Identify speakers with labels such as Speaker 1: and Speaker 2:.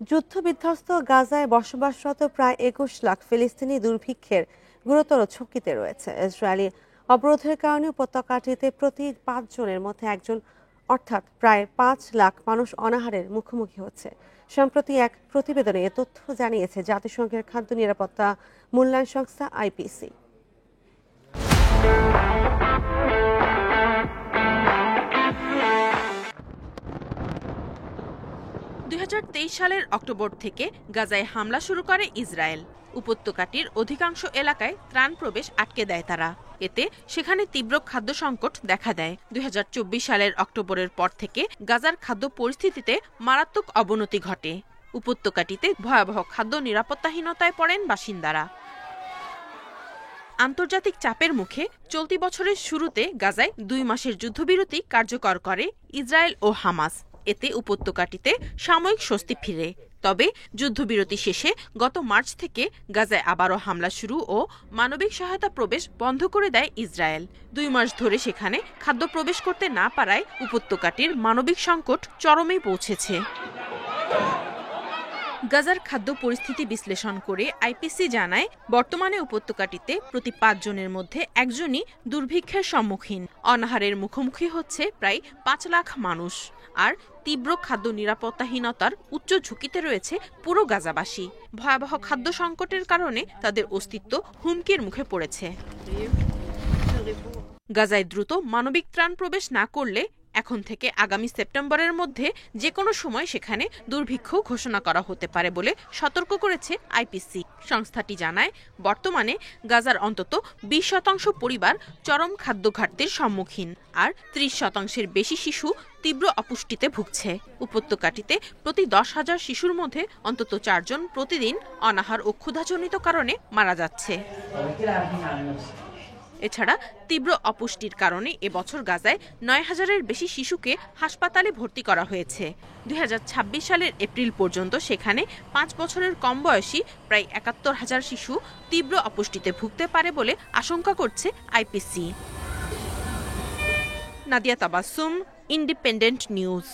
Speaker 1: যুদ্ধবিধ্বস্ত গাজায় বসবাসরত প্রায় ২১ লাখ ফিলিস্তিনি দুর্ভিক্ষের গুরুতর ঝুঁকিতে রয়েছে। ইসরায়েলি অবরোধের কারণে উপত্যকাটিতে প্রতি ৫ জনের মধ্যে একজন, অর্থাৎ প্রায় ৫ লাখ মানুষ অনাহারের মুখোমুখি হচ্ছে। সম্প্রতি এক প্রতিবেদনে এ তথ্য জানিয়েছে জাতিসংঘের খাদ্য নিরাপত্তা মূল্যায়ন সংস্থা আইপিসি।
Speaker 2: ২০২৩ সালের অক্টোবর থেকে গাজায় হামলা শুরু করে ইসরায়েল। উপত্যকাটির অধিকাংশ এলাকায় ত্রাণ প্রবেশ আটকে দেয় তারা। এতে সেখানে তীব্র খাদ্য সংকট দেখা দেয়। ২০২৪ সালের অক্টোবরের পর থেকে গাজার খাদ্য পরিস্থিতিতে মারাত্মক অবনতি ঘটে। উপত্যকাটিতে ভয়াবহ খাদ্য নিরাপত্তাহীনতায় পড়েন বাসিন্দারা। আন্তর্জাতিক চাপের মুখে চলতি বছরের শুরুতে গাজায় ২ মাসের যুদ্ধবিরতি কার্যকর করে ইসরায়েল ও হামাস। এতে উপত্যকাটিতে সাময়িক স্বস্তি ফিরে। তবে যুদ্ধবিরতি শেষে গত মার্চ থেকে গাজায় আবারও হামলা শুরু ও মানবিক সহায়তা প্রবেশ বন্ধ করে দেয় ইসরায়েল। ২ মাস ধরে সেখানে খাদ্য প্রবেশ করতে না পারায় উপত্যকাটির মানবিক সংকট চরমে পৌঁছেছে। গাজার খাদ্য পরিস্থিতি বিশ্লেষণ করে আইপিসি জানায়, বর্তমানে উপত্যকাটিতে প্রতি ৫ জনের মধ্যে একজনই দুর্ভিক্ষের সম্মুখীন। অনাহারের মুখোমুখি হচ্ছে প্রায় ৫ লাখ মানুষ। আর তীব্র খাদ্য নিরাপত্তাহীনতার উচ্চ ঝুঁকিতে রয়েছে পুরো গাজাবাসী। ভয়াবহ খাদ্য সংকটের কারণে তাদের অস্তিত্ব হুমকির মুখে পড়েছে। গাজায় দ্রুত মানবিক ত্রাণ প্রবেশ না করলে এখন থেকে আগামী সেপ্টেম্বরের মধ্যে যে কোনো সময় সেখানে দুর্ভিক্ষ ঘোষণা করা হতে পারে বলে সতর্ক করেছে আইপিসি। সংস্থাটি জানায়, বর্তমানে গাজার অন্তত ২০% পরিবার চরম খাদ্য ঘাটতির সম্মুখীন, আর ৩০%-এর বেশি শিশু তীব্র অপুষ্টিতে ভুগছে। উপত্যকাটিতে প্রতি ১০,০০০ শিশুর মধ্যে অন্তত ৪ জন প্রতিদিন অনাহার ও ক্ষুধাজনিত কারণে মারা যাচ্ছে। এছাড়া তীব্র অপুষ্টির কারণে এবছর গাজায় ৯,০০০-এর বেশি শিশুকে হাসপাতালে ভর্তি করা হয়েছে। ২০২৬ সালের এপ্রিল পর্যন্ত সেখানে ৫ বছরের কম বয়সী প্রায় ৭১,০০০ শিশু তীব্র অপুষ্টিতে ভুগতে পারে বলে আশঙ্কা করছে IPC. Nadia Tabassum, independent news.